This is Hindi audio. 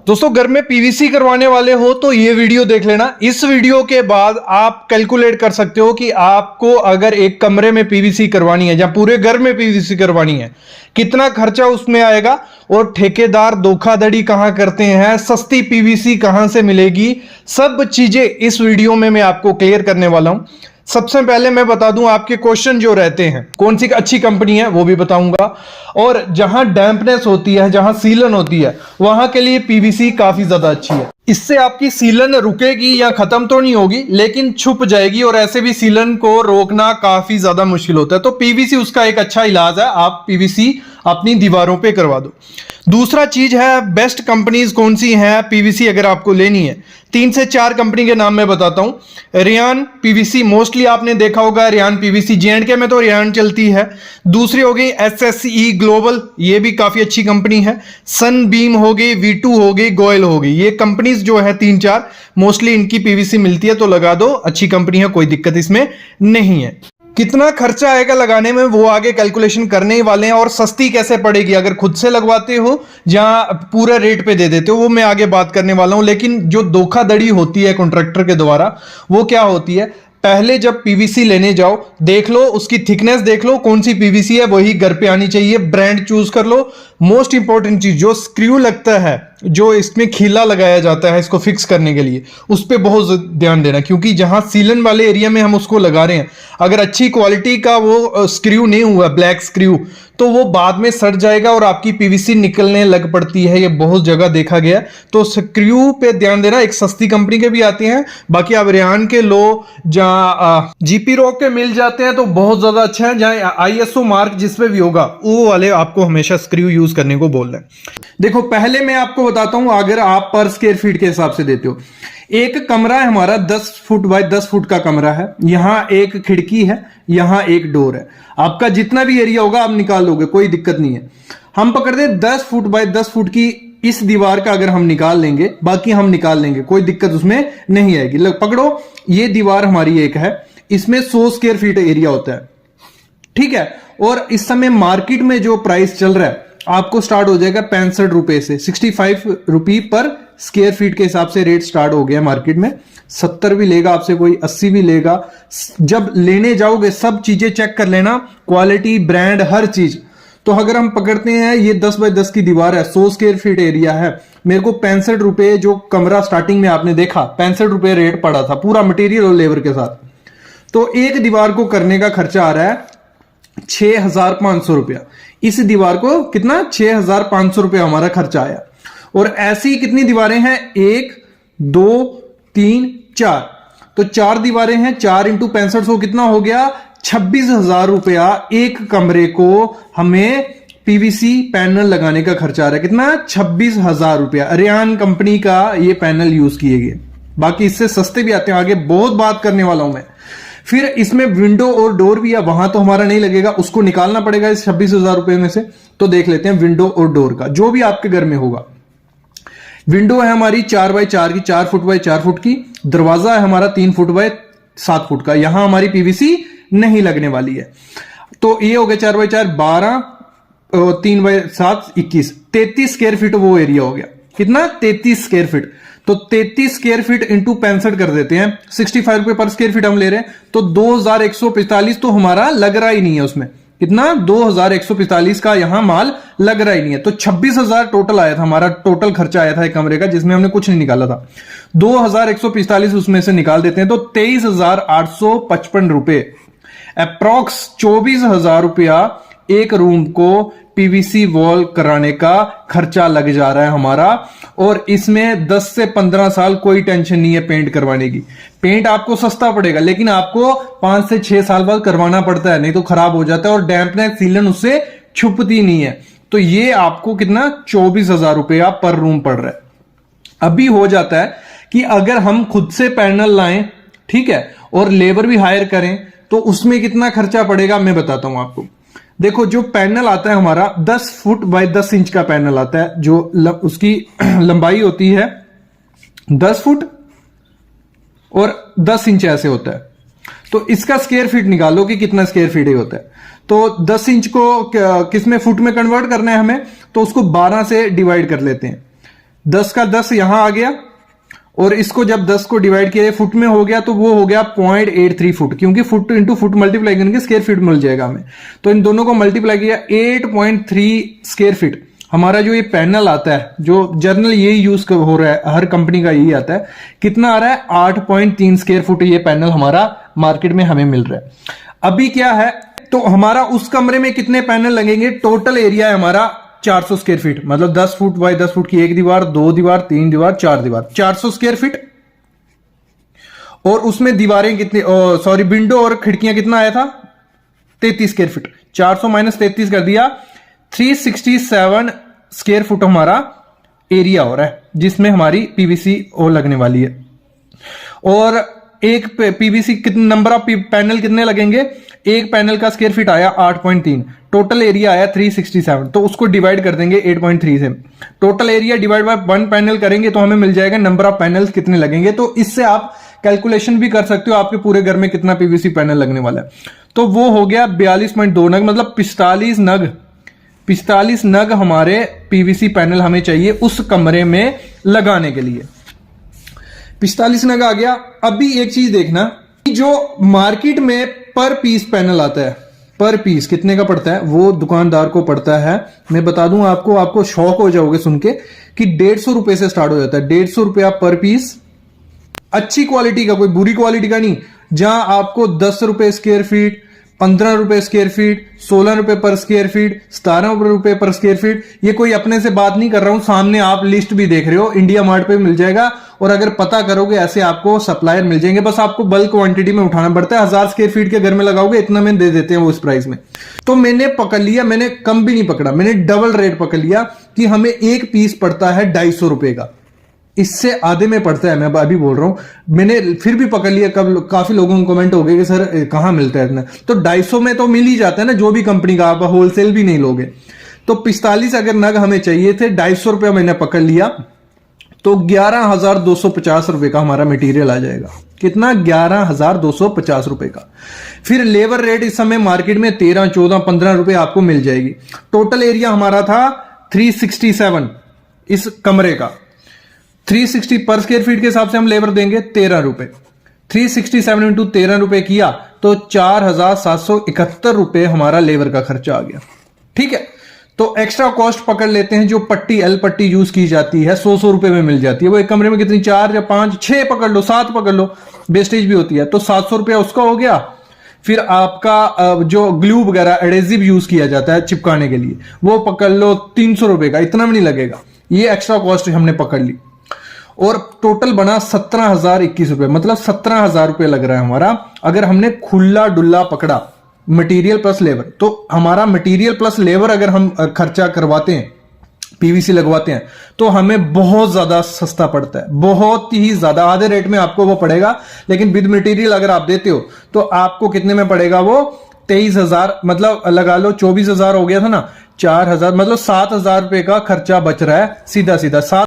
दोस्तों घर में पीवीसी करवाने वाले हो तो ये वीडियो देख लेना। इस वीडियो के बाद आप कैलकुलेट कर सकते हो कि आपको अगर एक कमरे में पीवीसी करवानी है या पूरे घर में पीवीसी करवानी है, कितना खर्चा उसमें आएगा और ठेकेदार धोखाधड़ी कहां करते हैं, सस्ती पीवीसी कहां से मिलेगी, सब चीजें इस वीडियो में मैं आपको क्लियर करने वाला हूं। सबसे पहले मैं बता दूं आपके क्वेश्चन जो रहते हैं, कौन सी अच्छी कंपनी है वो भी बताऊंगा, और जहां डैम्पनेस होती है, जहां सीलन होती है, वहां के लिए पीवीसी काफी ज्यादा अच्छी है। इससे आपकी सीलन रुकेगी या खत्म तो नहीं होगी, लेकिन छुप जाएगी, और ऐसे भी सीलन को रोकना काफी ज्यादा मुश्किल होता है। तो पीवीसी उसका एक अच्छा इलाज है, आप पीवीसी अपनी दीवारों पे करवा दो। दूसरा चीज है बेस्ट कंपनीज कौन सी हैं पीवीसी अगर आपको लेनी है। 3 से 4 कंपनी के नाम मैं बताता हूं। रियान पीवीसी मोस्टली आपने देखा होगा, रियान पीवीसी J&K में तो रियान चलती है। दूसरी हो गई SSE ग्लोबल, ये भी काफी अच्छी कंपनी है। सनबीम हो गई, V2 हो गई, गोयल हो गई, ये कंपनीज जो है 3-4 मोस्टली इनकी पीवीसी मिलती है, तो लगा दो, अच्छी कंपनी है, कोई दिक्कत इसमें नहीं है। कितना खर्चा आएगा लगाने में वो आगे कैलकुलेशन करने ही वाले हैं, और सस्ती कैसे पड़ेगी अगर खुद से लगवाते हो या पूरे रेट पे दे देते हो वो मैं आगे बात करने वाला हूं। लेकिन जो धोखाधड़ी होती है कॉन्ट्रैक्टर के द्वारा वो क्या होती है, पहले जब पीवीसी लेने जाओ देख लो, उसकी थिकनेस देख लो, कौन सी पीवीसी है वही घर पे आनी चाहिए, ब्रांड चूज कर लो। मोस्ट इंपॉर्टेंट चीज जो स्क्रू लगता है, जो इसमें खीला लगाया जाता है इसको फिक्स करने के लिए, उस पर बहुत ध्यान देना, क्योंकि जहां सीलन वाले एरिया में हम उसको लगा रहे हैं, अगर अच्छी क्वालिटी का वो स्क्रू नहीं हुआ, ब्लैक स्क्रू, तो वो बाद में सड़ जाएगा और आपकी पीवीसी निकलने लग पड़ती है। ये बहुत जगह देखा गया। तो स्क्रू पे ध्यान देना। एक सस्ती कंपनी के भी आते हैं, बाकी आप रियान के लो, जहां जीपी रॉक के मिल जाते हैं तो बहुत ज्यादा अच्छा है। जहां ISO मार्क जिसपे भी होगा वो वाले आपको हमेशा स्क्रू यूज करने को बोल रहे हैं। देखो पहले मैं आपको बताता हूं, अगर आप पर स्क्वायर फीट के हिसाब से देते हो, एक कमरा है हमारा 10 फुट बाय 10 फुट का कमरा है, यहां एक खिड़की है, यहां एक डोर है, आपका जितना भी एरिया होगा आप निकाल लोगे, कोई दिक्कत नहीं है। हम पकड़ते 10 फुट बाय 10 फुट की इस दीवार का अगर हम निकाल लेंगे, बाकी हम निकाल लेंगे, कोई दिक्कत उसमें नहीं आएगी। पकड़ो ये दीवार हमारी एक है, इसमें 100 स्क्वायर फीट एरिया होता है, ठीक है। और इस समय मार्केट में जो प्राइस चल रहा है आपको स्टार्ट हो जाएगा 65 रुपए से, 65 रुपी पर स्क्वायर फीट के हिसाब से रेट स्टार्ट हो गया मार्केट में। 70 भी लेगा आपसे कोई, 80 भी लेगा। जब लेने जाओगे सब चीजें चेक कर लेना, क्वालिटी, ब्रांड, हर चीज। तो अगर हम पकड़ते हैं ये 10 बाय 10 की दीवार है, 100 स्क्वायर फीट एरिया है, मेरे को 65 रुपए, जो कमरा स्टार्टिंग में आपने देखा 65 रुपए रेट पड़ा था पूरा मटेरियल और लेबर के साथ। तो एक दीवार को करने का खर्चा आ रहा है 6,500 रुपया। इस दीवार को कितना, 6,500 रुपया हमारा खर्चा आया। और ऐसी कितनी दीवारें हैं, 1 2 3 4, तो 4 दीवारें हैं, 4 × 6500 कितना हो गया, 26,000 रुपया एक कमरे को हमें पीवीसी पैनल लगाने का खर्चा आ रहा है। कितना, 26,000 रुपया। रियान कंपनी का ये पैनल यूज किए गए, बाकी इससे सस्ते भी आते हैं, आगे बहुत बात करने वाला हूं मैं। फिर इसमें विंडो और डोर भी है, वहां तो हमारा नहीं लगेगा, उसको निकालना पड़ेगा इस 26,000 रुपए में से। तो देख लेते हैं विंडो और डोर का, जो भी आपके घर में होगा। विंडो है हमारी 4 बाय 4 की, 4 फुट बाय 4 फुट की। दरवाजा है हमारा 3 फुट बाय 7 फुट का, यहां हमारी पीवीसी नहीं लगने वाली है। तो ये हो गया 4 बाय 4, 12, 3 बाय 7, 21, 33 स्क्वायर फीट वो एरिया हो गया। कितना, 33 स्क्वायर फीट। तो 33 स्क्वायर फीट इंटू 65 कर देते हैं, 65 रुपए पर स्क्वायर फीट हम ले रहे हैं, तो 2145 तो हमारा लग रहा ही नहीं है उसमें। कितना, 2145 का यहां माल लग रहा ही नहीं है। तो 26,000 टोटल आया था हमारा, टोटल खर्चा आया था एक कमरे का, जिसमें हमने कुछ नहीं निकाला था। 2145 उसमें से निकाल देते हैं तो 23,855 रुपए, अप्रॉक्स 24,000 रुपया एक रूम को पीवीसी वॉल कराने का खर्चा लग जा रहा है हमारा। और इसमें 10 से 15 साल कोई टेंशन नहीं है पेंट करवाने की। पेंट आपको सस्ता पड़ेगा, लेकिन आपको 5 से 6 साल बाद करवाना पड़ता है, नहीं तो खराब हो जाता है, और डैम्पनेस सीलन उससे छुपती नहीं है। तो ये आपको कितना, 24,000 रुपया पर रूम पड़ रहा है। अभी हो जाता है कि अगर हम खुद से पैनल लाएं, ठीक है, और लेबर भी हायर करें, तो उसमें कितना खर्चा पड़ेगा मैं बताता हूं आपको। देखो जो पैनल आता है हमारा 10 फुट बाय 10 इंच का पैनल आता है, जो उसकी लंबाई होती है 10 फुट और 10 इंच ऐसे होता है। तो इसका स्क्वायर फीट निकालो कि कितना स्क्वायर फीट ही होता है। तो 10 इंच को किस में, फुट में कन्वर्ट करना है हमें, तो उसको 12 से डिवाइड कर लेते हैं। 10 का 10 यहां आ गया, और इसको जब 10 को डिवाइड किया फुट में हो गया तो वो हो गया 0.83 फुट, क्योंकि फुट इंटू फुट मल्टीप्लाई करेंगे स्क्वायर फीट मिल जाएगा हमें। तो इन दोनों को मल्टीप्लाई किया 8.3 स्क्वायर फीट। हमारा जो ये पैनल आता है, जो जर्नल यही यूज हो रहा है, हर कंपनी का यही आता है, कितना आ रहा है 8.3 स्क्वायर फुट ये पैनल हमारा मार्केट में हमें मिल रहा है। अभी क्या है, तो हमारा उस कमरे में कितने पैनल लगेंगे, टोटल एरिया है हमारा 400 स्क्वायर फीट, मतलब 10 फुट बाय 10 फुट की एक दीवार, 2 दीवार, 3 दीवार, 4 दीवार, 400 स्क्वायर फीट। और उसमें दीवारें कितनी, सॉरी विंडो और खिड़कियां कितना आया था 33 स्क्वायर फीट। 400 माइनस 33 कर दिया, 367 स्क्वायर फुट हमारा एरिया हो रहा है, जिसमें हमारी पीवीसी ओ लगने वाली है। और एक पीवीसी कितने नंबर ऑफ पैनल कितने लगेंगे, एक पैनल का स्क्वायर फीट आया 8.3, टोटल एरिया आया 367, तो उसको डिवाइड कर देंगे 8.3 से। Total area divide by 1 panel करेंगे तो हमें मिल जाएगा नंबर ऑफ पैनल्स कितने लगेंगे। तो इससे आप कैलकुलेशन भी कर सकते हो आपके पूरे घर में कितना पीवीसी पैनल लगने वाला है। तो वो हो गया 42.2 नग, मतलब 45 नग हमारे पीवीसी पैनल हमें चाहिए उस कमरे में लगाने के लिए। 45 नग आ गया। अभी एक चीज देखना, जो मार्केट में पर पीस पैनल आता है, पर पीस कितने का पड़ता है वो दुकानदार को पड़ता है, मैं बता दूं आपको शौक हो जाओगे सुन के, कि 150 रुपए से स्टार्ट हो जाता है। 150 रुपया पर पीस, अच्छी क्वालिटी का, कोई बुरी क्वालिटी का नहीं। जहां आपको 10 रुपए स्क्वायर फीट, 15 रुपए स्क्वायर फीट, 16 रुपए पर स्क्वायर फीट, 17 रुपए पर स्क्वायर फीट, ये कोई अपने से बात नहीं कर रहा हूं, सामने आप लिस्ट भी देख रहे हो, इंडिया मार्ट पे मिल जाएगा। और अगर पता करोगे ऐसे आपको सप्लायर मिल जाएंगे, बस आपको बल्क क्वांटिटी में उठाना पड़ता है। 1000 स्क्वायर फीट के घर में लगाओगे इतना में दे देते हैं वो इस प्राइस में। तो मैंने पकड़ लिया, मैंने कम भी नहीं पकड़ा, मैंने डबल रेट पकड़ लिया कि हमें एक पीस पड़ता है 250 रुपए का, इससे आधे में पड़ता है। मैं अभी बोल रहा हूं, मैंने फिर भी पकड़ लिया। काफी लोगों को कमेंट हो गए कि सर कहां मिलता है इतना, तो 250 में तो मिल ही जाता है ना, जो भी कंपनी का, आप होलसेल भी नहीं लोगे। तो 45 अगर नग हमें चाहिए थे, 250 रुपया मैंने पकड़ लिया, तो 11,250 रुपए का हमारा मटेरियल आ जाएगा। कितना, 11,250 रुपए का। फिर लेबर रेट इस समय मार्केट में 13, 14, 15 रुपए आपको मिल जाएगी। टोटल एरिया हमारा था 367 इस कमरे का। 360 पर स्क्वायर फीट के हिसाब से हम लेबर देंगे 13 रुपए। 367 इंटू 13 रुपए किया तो 4,771 रुपए हमारा लेबर का खर्चा आ गया। ठीक है, तो एक्स्ट्रा कॉस्ट पकड़ लेते हैं, जो पट्टी एल पट्टी यूज की जाती है 100 रुपए में मिल जाती है। वो एक कमरे में कितनी, 4 या 5, 6 पकड़ लो, 7 पकड़ लो, वेस्टेज भी होती है, तो 700 रुपया उसका हो गया। फिर आपका जो ग्लू वगैरह एडेसिव यूज किया जाता है चिपकाने के लिए, वो पकड़ लो 300 रुपए का, इतना भी नहीं लगेगा। ये एक्स्ट्रा कॉस्ट हमने पकड़ ली और टोटल बना 17,021 रुपए, मतलब 17,000 रुपए लग रहा है हमारा। अगर हमने खुला डुल्ला पकड़ा मटेरियल प्लस लेबर, तो हमारा मटेरियल प्लस लेबर अगर हम खर्चा करवाते हैं, पीवीसी लगवाते हैं, तो हमें बहुत ज्यादा सस्ता पड़ता है, बहुत ही ज्यादा। आधे रेट में आपको वो पड़ेगा, लेकिन विद मटेरियल अगर आप देते हो तो आपको कितने में पड़ेगा वो, 23,000, मतलब लगा लो 24,000 हो गया था ना, 4,000, मतलब 7,000 रुपए का खर्चा बच रहा है सीधा सीधा।